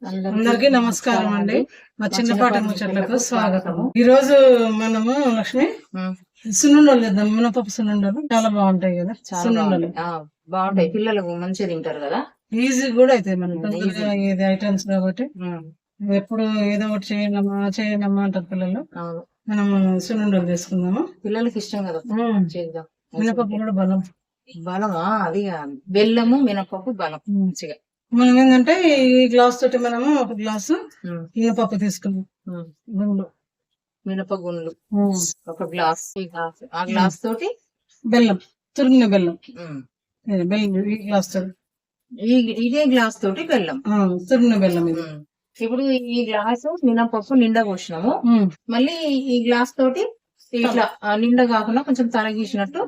అందరికీ నమస్కారం అండి. మా చిన్నపాటి ముచ్చట్లకు స్వాగతము. ఈ రోజు మనము లక్ష్మి సున్నుండలు చేద్దాం. మినపప్పు సున్నుండలు చాలా బాగుంటాయి కదా. సున్నుండలు బాగుంటాయి, పిల్లలకు మంచిగా తింటారు కదా. ఈజీ కూడా అవుతాయి మనకి తొందరగా ఇది ఐటమ్స్ కాబట్టి. ఎప్పుడు ఏదో ఒకటి చేయనమ్మా అంటారు పిల్లలు. మనం సున్నుండలు చేసుకుందాము. పిల్లలకి ఇష్టం కదా, చేద్దాం. మినపప్పు కూడా బలం. బలమా? అది బెల్లము మినపప్పు బలం మంచిగా. మనం ఏంటంటే ఈ గ్లాస్ తోటి మనము ఒక గ్లాసు మినపప్పు తీసుకున్నాం. గుండ్లు మినపగుండ్లు ఒక గ్లాస్, ఆ గ్లాస్ తోటి బెల్లం, తురిగిన బెల్లం. బెల్లం ఈ గ్లాస్ తోటి, ఇదే గ్లాస్ తోటి బెల్లం, తురిగిన బెల్లం. ఇది ఇప్పుడు ఈ గ్లాసు మినపప్పు నిండా పోసినాము. మళ్ళీ ఈ గ్లాస్ తోటి ఇట్లా నిండా కాకుండా కొంచెం తరగీసినట్టు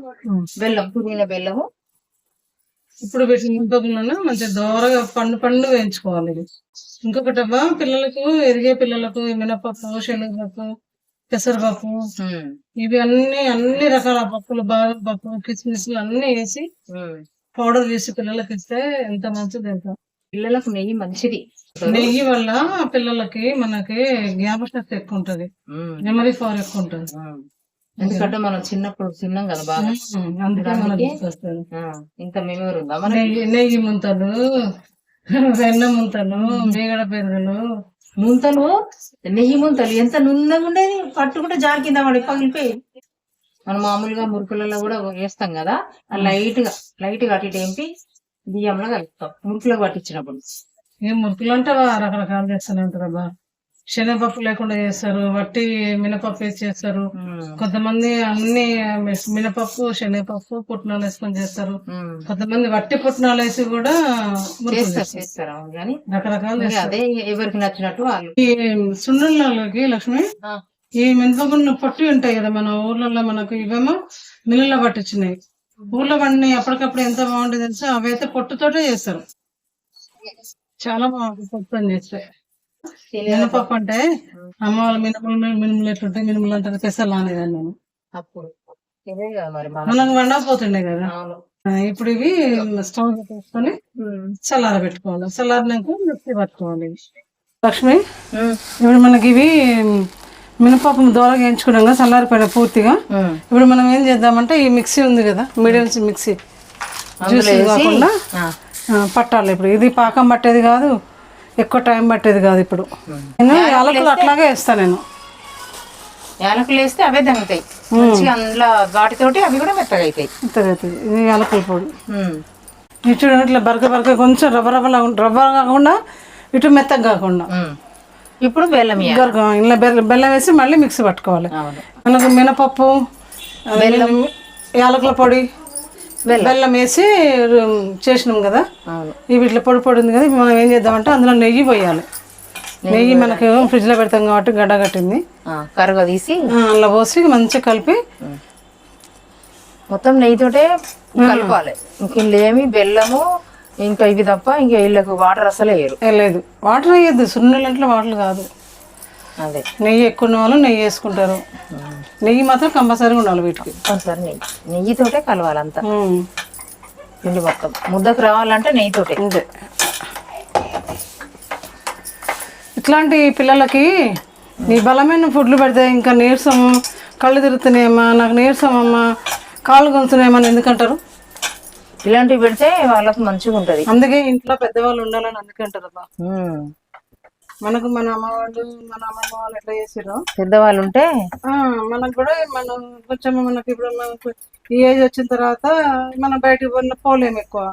బెల్లం, తురిగిన బెల్లము. ఇప్పుడు మినపప్పులను మంచిగా దోరగా పండు వేయించుకోవాలి. ఇది ఇంకొకటి పిల్లలకు, ఎదిగే పిల్లలకు మినపప్పు, శనగపప్పు, పెసరపప్పు, ఇవి అన్ని రకాల పప్పులు, బాదం పప్పు, కిస్మిస్లు అన్ని వేసి పౌడర్ చేసి పిల్లలకి ఇస్తే ఎంత మంచిది. ఎంత పిల్లలకు నెయ్యి మంచిది. నెయ్యి వల్ల పిల్లలకి మనకి జ్ఞాపకశక్తి ఎక్కువ ఉంటది, మెమరీ పవర్ ఎక్కువ ఉంటది. ఎందుకంటే మనం చిన్నప్పుడు తిన్నాం కదా బాగా, అందుకే ఇంత మెమరీ ఉందా. నెయ్యి ముంతలు, వెన్న ముంతలు, మేగడ పెరుగులు, ముంతలు, నెయ్యి ముంతలు ఎంత నున్నగా ఉండేది. పట్టుకుంటే జారి కింద పడి పగిలిపోయి. మనం మామూలుగా మురుకులలో కూడా వేస్తాం కదా, లైట్ గా అటు ఏంపి బియ్యంలో కలుపుతాం మురుకులో పట్టించినప్పుడు. ఏం మురుకులు అంటే రకరకాలు చేస్తూనే ఉంటారు అబ్బా. శనగపప్పు లేకుండా చేస్తారు, వట్టి మినపప్పు వేసి చేస్తారు. కొంతమంది అన్ని మినపప్పు, శనగపప్పు, పుట్నాలు వేసుకొని చేస్తారు. కొంతమంది వట్టి పుట్నాలు వేసి కూడా చేస్తారు. కానీ రకరకాలు అదే ఎవరికి నచ్చినట్టు వాళ్ళు. ఈ సున్నులకి లక్ష్మి, ఈ మినపగుండ్లు పొట్టి ఉంటాయి కదా మన ఊర్లలో, మనకు ఇవేమో మిల్లులో పట్టించినాయి. ఊర్లో పండి అప్పటికప్పుడు ఎంత బాగుంటుంది తెలుసా. అవైతే పొట్టుతోటే చేస్తారు, చాలా బాగుంటుంది పొట్టుతో చేస్తే. మినపప్పు అంటే అమ్మ వాళ్ళ మినుములు ఎట్లుంటాయి, మినుములు అంటే పెసలు అనేదాన్ని నేను. అప్పుడు మనకు వండకపోతుండే కదా. ఇప్పుడు ఇవి స్టవ్ తీసుకొని చల్లార పెట్టుకోవాలి. చల్లారినాక మిక్సీ పట్టుకోవాలి. లక్ష్మి, ఇప్పుడు మనకి ఇవి మినపప్పు దూరంగా వేయించుకున్నాం కదా, చల్లారిపోయినా పూర్తిగా. ఇప్పుడు మనం ఏం చేద్దామంటే ఈ మిక్సీ ఉంది కదా, మీడియం మిక్సీ, జ్యూస్ కాకుండా పట్టాలి. ఇప్పుడు ఇది పాకం పట్టేది కాదు, ఎక్కువ టైం పట్టేది కాదు. ఇప్పుడు నేను యాలకులు అట్లాగే వేస్తాను. నేను యాలకులు వేస్తే అవే దంగుతాయి మంచిగా, అందులో వాటితోటి అవి కూడా మెత్తగా అవుతాయి. ఇది యాలకుల పొడి. ఇటు చూడండి, ఇట్లా బరక కొంచెం రవ్వ కాకుండా, ఇటు మెత్తగా కాకుండా. ఇప్పుడు బెల్లం ఇలా బెల్లం వేసి మళ్ళీ మిక్సీ పట్టుకోవాలి. మనకు మినపప్పు, బెల్లం, యాలకుల పొడి, బెల్లం వేసి చేసినాం కదా. ఇవి ఇట్లా పొడి ఉంది కదా. మనం ఏం చేద్దామంటే అందులో నెయ్యి పోయాలి. నెయ్యి మనకు ఫ్రిడ్జ్ లో పెడతాం కాబట్టి గడ్డ కట్టింది, కరుగా తీసి అలా పోసి మంచిగా కలిపి మొత్తం నెయ్యితోటే కలపాలి. ఇంకేమి బెల్లము ఇంకా ఇవి తప్ప ఇంకా వీళ్ళకు వాటర్ అసలే లేదు. వాటర్ వేయద్దు, సున్నుండలంటే వాటర్ కాదు. అదే నెయ్యి ఎక్కువ ఉన్న వాళ్ళు నెయ్యి వేసుకుంటారు. నెయ్యి మాత్రం కంపల్సరీగా ఉండాలి వీటికి. నెయ్యితోటే కలవాలి అంతా, పిండి మొత్తం ముద్దకు రావాలంటే నెయ్యితోటే. అంతే. ఇట్లాంటి పిల్లలకి నీ బలమైన ఫుడ్లు పెడితే ఇంకా నీరసం, కళ్ళు తిరుగుతున్నాయమ్మా, నాకు నీరసం అమ్మా, కాళ్ళు గొంతున్నాయమ్మా ఎందుకంటారు. ఇలాంటివి పెడితే వాళ్ళకి మంచిగా ఉంటది. అందుకే ఇంట్లో పెద్దవాళ్ళు ఉండాలని అందుకే అంటారు అబ్బా. మనకు మన అమ్మవాళ్ళు, మన అమ్మమ్మ వాళ్ళు ఎట్లా చేసారో, పెద్దవాళ్ళు ఉంటే మనకు కూడా మనం కొంచెం, మనకి ఇప్పుడు మనకు ఈ ఏజ్ వచ్చిన తర్వాత మనం బయటకు పోలేము ఎక్కువ.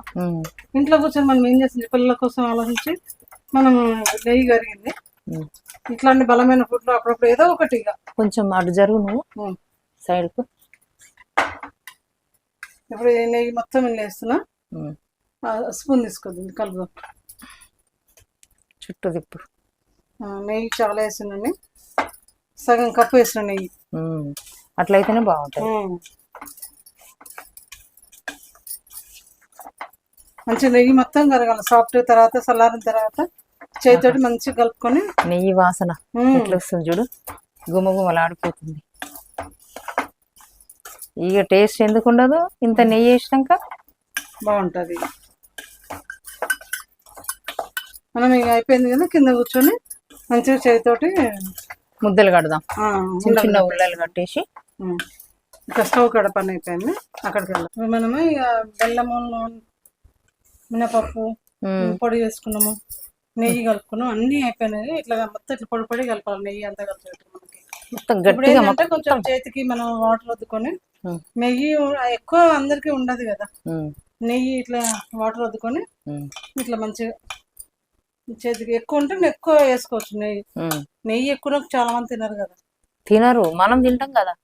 ఇంట్లో కూర్చొని మనం ఏం చేస్తుంది, పిల్లల కోసం ఆలోచించి మనం నెయ్యి కరిగింది ఇట్లాంటి బలమైన ఫుడ్లు అప్పుడప్పుడు ఏదో ఒకటి. ఇక కొంచెం అటు జరుగు నువ్వు సైడ్ కు. ఇప్పుడు నెయ్యి మొత్తం వేస్తున్నా, స్పూన్ తీసుకోద్ది కలుపు, చుట్టూ తిప్పు. నెయ్యి చాలా వేస్తున్నాను, సగం కప్పు వేసిన నెయ్యి. అట్లయితేనే బాగుంటుంది. మంచి నెయ్యి మొత్తం కరగాలి సాఫ్ట్. తర్వాత చల్లారిన తర్వాత చేతితోటి మంచిగా కలుపుకొని, నెయ్యి వాసన ఎట్లా వస్తుంది చూడు, గుమగుమలాడిపోతుంది. ఇక టేస్ట్ ఎందుకు ఉండదు, ఇంత నెయ్యి వేసినాక బాగుంటుంది. మనం ఇక అయిపోయింది కదా, కింద కూర్చొని మంచిగా చేతితోటి ముద్దలు కడదాం, చిన్న చిన్న ఉండలు ఉల్లలు కట్టేసి. ఇక స్టవ్ కడ పని అయిపోయింది, అక్కడికి వెళ్దాం. మనము ఇక బెల్లము, మినపప్పు పొడి చేసుకున్నాము, నెయ్యి కలుపుకున్నాం, అన్ని అయిపోయినాయి. ఇట్లా మొత్తం ఇట్లా పొడి పొడి కలపాలి, నెయ్యి అంతా కలిపి మొత్తం ఇప్పుడు గట్టిగా ఏంటంటే కొంచెం చేతికి మనం వాటర్ వద్దుకొని, నెయ్యి ఎక్కువ అందరికి ఉండదు కదా, నెయ్యి ఇట్లా వాటర్ వద్దుకొని ఇట్లా మంచిగా చేతికి ఎక్కువ ఉంటే ఎక్కువ వేసుకోవచ్చు నెయ్యి. నెయ్యి ఎక్కువ చాలా మంది తినరు కదా, తినరు, మనం తింటాం కదా.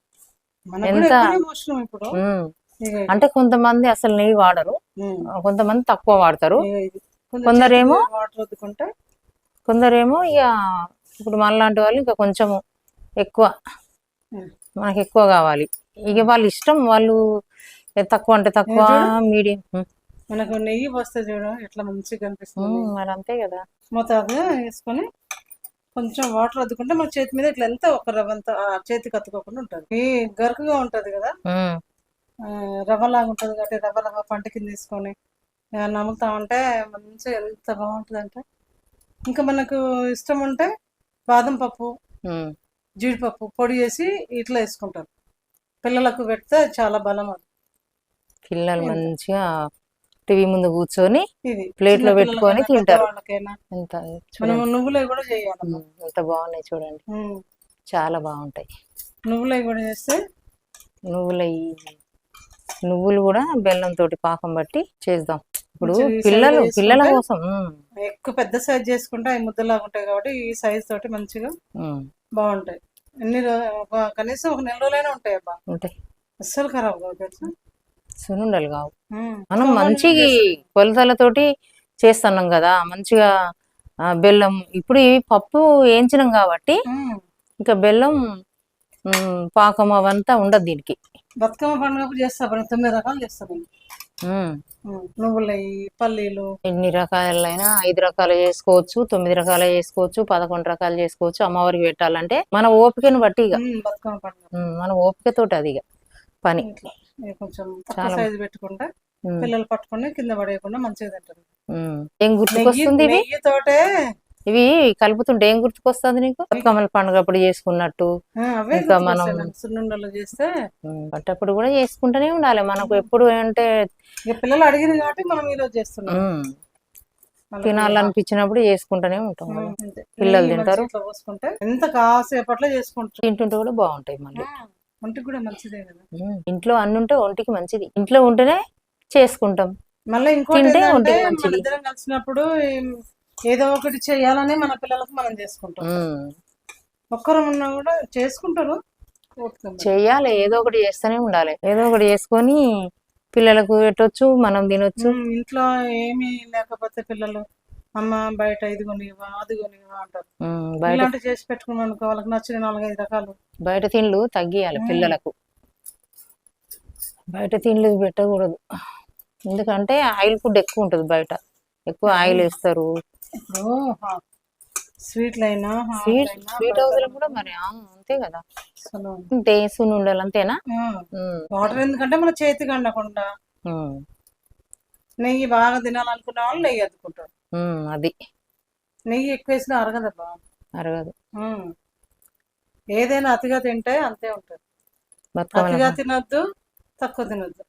ఎంత ఇప్పుడు అంటే కొంతమంది అసలు నెయ్యి వాడరు, కొంతమంది తక్కువ వాడతారు, కొందరేమో వాటర్ వద్దుకుంటే, కొందరేమో ఇక ఇప్పుడు మనలాంటి వాళ్ళు ఇంకా కొంచెము ఎక్కువ, మనకి ఎక్కువ కావాలి, ఇక వాళ్ళ ఇష్టం, వాళ్ళు తక్కువ అంటే తక్కువ, మీడియం. మనకు నెయ్యి పోస్తే చూడ ఎట్లా మంచిగా కనిపిస్తుంది, మరి అంతే కదా. మొత్తం వేసుకొని కొంచెం వాటర్ వద్దుకుంటే మన చేతి మీద ఇట్లా ఎంత ఒక రవ్వంత చేతికి అతుకోకుండా ఉంటది. ఈ గరుకుగా ఉంటది కదా, రవ్వలాగా ఉంటది కాబట్టి రవ్వ పంట కింద తీసుకొని నమ్ముతా ఉంటే మంచిగా ఎంత బాగుంటది అంటే, ఇంకా మనకు ఇష్టం ఉంటే బాదం పప్పు, జీడిపప్పు పొడి చేసి ఇట్లా వేసుకుంటారు, పిల్లలకు పెడితే చాలా బలం. అది పిల్లలు మంచిగా టీవీ ముందు కూర్చొని ప్లేట్ లో పెట్టుకొని తింటారు. నువ్వులవి కూడా చేయాలి, ఎంత బాగున్నాయి చూడండి, చాలా బాగుంటాయి. నువ్వులవి కూడా చేస్తే, నువ్వులు కూడా బెల్లం తోటి పాకం బట్టి చేద్దాం. ఇప్పుడు పిల్లల కోసం ఎక్కువ పెద్ద సైజ్ చేసుకుంటే అవి ముద్దలాగా ఉంటాయి కాబట్టి ఈ సైజ్ తోటి మంచిగా బాగుంటాయి. కనీసం ఒక నెల రోజులైనా ఉంటాయి అబ్బా, ఉంటాయి, అస్సలు ఖరాబ్ కావు తెలుసా, సున్నుండలు కావు. మనం మంచిగా కొలతలతోటి చేస్తున్నాం కదా, మంచిగా బెల్లం, ఇప్పుడు ఈ పప్పు వేయించినాం కాబట్టి ఇంకా బెల్లం పాకం అవంతా ఉండదు దీనికి. బతుకమ్మ పండుగ చేస్తా 9 రకాలు చేస్తాను, నువ్వులు, పల్లీలు, ఎన్ని రకాలైనా 5 రకాలు చేసుకోవచ్చు, 9 రకాలు చేసుకోవచ్చు, 11 రకాలు చేసుకోవచ్చు. అమ్మవారికి పెట్టాలంటే మన ఓపికను బట్టి, ఇక బతుకమ్మ పండుగ మన ఓపికతోటి అది ఇక పని. కొంచెం తక్కువ సైజు పెట్టుకుంటే పిల్లలు పట్టుకుని కింద పడేయకుండా మంచిగా తింటారు. ఏం గుర్తుకొస్తుంది తోటే ఇవి కలుపుతుంటే ఏం గుర్తుకొస్తుంది నీకు? బతుకమ్మల పండుగ అప్పుడు చేసుకున్నట్టు, ఇంకా మనం సున్నుండలు చేస్తే పట్టప్పుడు కూడా చేసుకుంటూనే ఉండాలి. మనకు ఎప్పుడు అంటే పిల్లలు అడిగింది కాబట్టి మనం ఈరోజు చేస్తున్నాం, తినాలనిపించినప్పుడు చేసుకుంటూనే ఉంటాం. పిల్లలు తింటారు, పోసుకుంటే ఎంత కాసేపట్లో చేసుకుంటారు, తింటుంటే కూడా బాగుంటాయి. మళ్ళీ ఒంటికి కూడా మంచిదే కదా, ఇంట్లో అన్ని ఉంటే ఒంటికి మంచిది, ఇంట్లో ఉంటేనే చేసుకుంటాం. మళ్ళీ ఇంకోటి ఏంటంటే మన ఇద్దరం కలిసినప్పుడు ఏదో ఒకటి చేయాలని మన పిల్లలకు మనం చేసుకుంటాం, ఒక్కరు ఉన్నా కూడా చేసుకుంటారు, చెయ్యాలి, ఏదో ఒకటి చేస్తూనే ఉండాలి, ఏదో ఒకటి చేసుకొని పిల్లలకు పెట్టొచ్చు, మనం తినొచ్చు. ఇంట్లో ఏమీ లేకపోతే పిల్లలు అమ్మ బయట ఇది కొనివా అది కొనివా అంటారు, ఇలాంటి చేసి పెట్టుకున్నాం అనుకో, వాళ్ళకి నచ్చిన 4-5 రకాలు. బయట తిండ్లు తగ్గియాలి పిల్లలకు, బయట తిండ్లు పెట్టకూడదు, ఎందుకంటే ఆయిల్ ఫుడ్ ఎక్కువ ఉంటుంది బయట, ఎక్కువ ఆయిల్ వేస్తారు. స్వీట్ హౌస్ కూడా మరి అంతే కదా, సున్నుండలు అంతేనా. వాటర్ ఎందుకంటే మన చేతికి అండకుండా, నెయ్యి బాగా తినాలనుకున్న వాళ్ళు నెయ్యి అద్దుకుంటారు, అది నెయ్యి ఎక్కువ వేసినా అరగదబ్బా, అరగదు. ఏదైనా అతిగా తింటే అంతే ఉంటుంది, అతిగా తినొద్దు, తక్కువ తినొద్దు,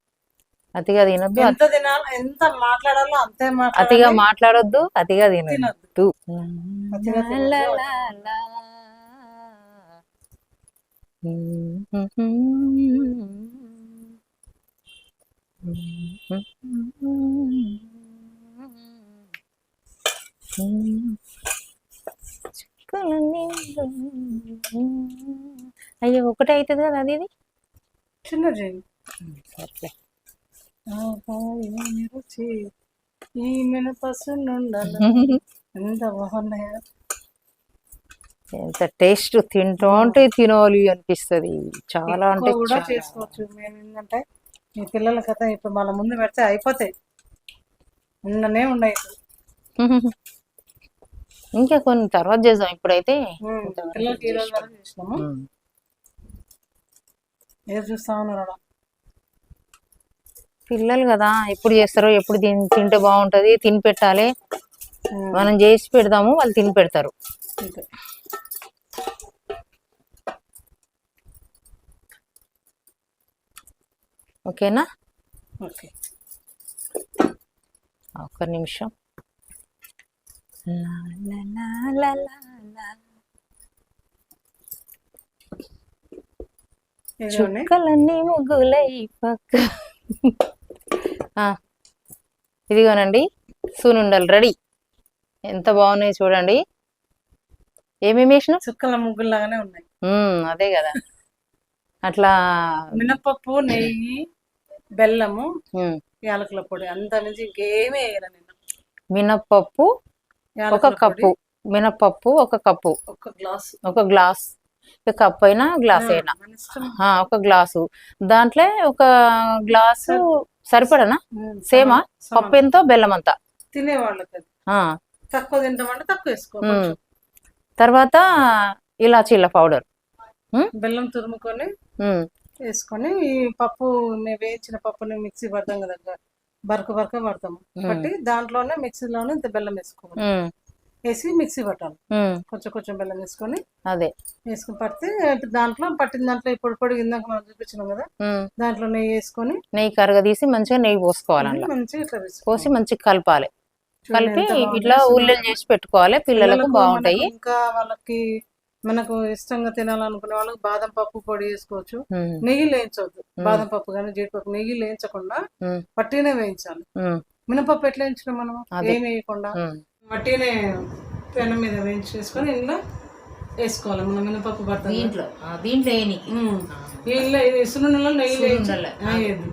అతిగా తినొద్దు, ఎంత తినాలి, ఎంత మాట్లాడాలో అంతే మాట్లాడాలి, అతిగా మాట్లాడొద్దు, అతిగా తినొద్దు. అయ్యో ఒకటే అవుతుంది కదా, అది ఇది చిన్న చేయి, సరే రుచి ఈ మినపసున్నుండలు ఎంత బాగున్నాయా, ఎంత టేస్ట్, తింటుంటే తినాలి అనిపిస్తుంది, చాలా అంటే కూడా చేసుకోవచ్చు. మేము ఏంటంటే ఈ పిల్లల కథ ఇప్పుడు మన ముందు పెడితే అయిపోతాయి, ఉండనే ఉన్నాయి, ఇంకా కొన్ని తర్వాత చేద్దాం, ఇప్పుడైతే పిల్లలకి ఈ రోజు వరకు చేసినాము, ఏది చూస్తా ఉన్నారు పిల్లలు కదా, ఎప్పుడు చేస్తారో, ఎప్పుడు తింటే బాగుంటది, తిని పెట్టాలి, మనం చేసి పెడదాము, వాళ్ళు తిని పెడతారు. అంతే. ఓకేనా? ఓకే. ఒక్క నిమిషం. లా, లా, లా, లా, లా, లా. ఇదిగోండి. చుక్కలన్నీ ముగ్గులై పక్క. ఇదిగోనండి సునుండలు రెడీ. ఎంత బాగున్నాయి చూడండి. ఏమేమి వేసిన? చుక్కల ముగ్గులాగానే ఉన్నాయి. అదే కదా. అట్లా మినపప్పు, నెయ్యి, బెల్లము, యాలకుల పొడి, అంత నుంచి ఇంకేమీ వేయను నేను. మినపప్పు ఒక కప్పు, మినపప్పు ఒక కప్పు, ఒక గ్లాస్, కప్పు అయినా గ్లాస్ అయినా ఒక గ్లాసు. దాంట్లో ఒక గ్లాసు సరిపడనా? సేమా? పప్పు ఎంతో బెల్లం అంతా. తినేవాళ్ళకి తక్కువ తింటామంటే తక్కువ వేసుకోవాలి. తర్వాత ఇలాచీల పౌడర్, బెల్లం తురుముకొని వేసుకొని, ఈ పప్పు వేయించిన పప్పుని మిక్సీ పడతాం కదా, బరక పడతాము బట్టి దాంట్లోనే మిక్సీలోనే ఇంత బెల్లం వేసుకోవాలి. వేసి మిక్సీ పట్టాలి. కొంచెం కొంచెం బెల్లం వేసుకొని అదే వేసుకుని పడితే దాంట్లో పట్టిన దాంట్లో ఇప్పుడు పొడి ఇందాక మనం చూపించినాం కదా, దాంట్లో నెయ్యి వేసుకొని, నెయ్యి కరగదీసి మంచిగా నెయ్యి పోసుకోవాలి. మంచిగా ఇట్లా పోసి మంచిగా కలపాలి. కలిపి ఇట్లా ఊళ్ళో చేసి పెట్టుకోవాలి. పిల్లలకు బాగుంటాయి. ఇంకా వాళ్ళకి మనకు ఇష్టంగా తినాలనుకునే వాళ్ళకి బాదం పప్పు పొడి వేసుకోవచ్చు. నెయ్యి వేయించవద్దు. బాదం పప్పు కానీ జీడిపప్పు నెయ్యి వేయించకుండా పట్టినే వేయించాలి. మినపప్పు ఎట్లా వేయించినాం మనం, ఏమి వేయకుండా వట్టినే పెనం మీద వేయించేసుకొని ఇంట్లో వేసుకోవాలి. మనం మినపప్పు పడతాం దీంట్లో సున్నుండలో నెయ్యి వేయద్దు.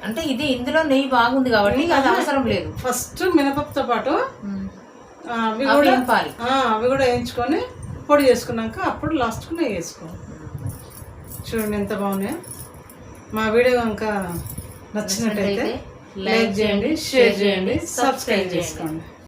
అంటే ఇది ఇందులో నెయ్యి బాగుంది కాబట్టి అది అవసరం లేదు. ఫస్ట్ మినపప్పుతో పాటు అవి కూడా వేయించుకొని పొడి చేసుకున్నాక అప్పుడు లాస్ట్కు నెయ్యి వేసుకోవాలి. చూడండి ఎంత బాగున్నాయో. మా వీడియో ఇంకా నచ్చినట్టయితే లైక్ చేయండి, షేర్ చేయండి, సబ్స్క్రైబ్ చేసుకోండి.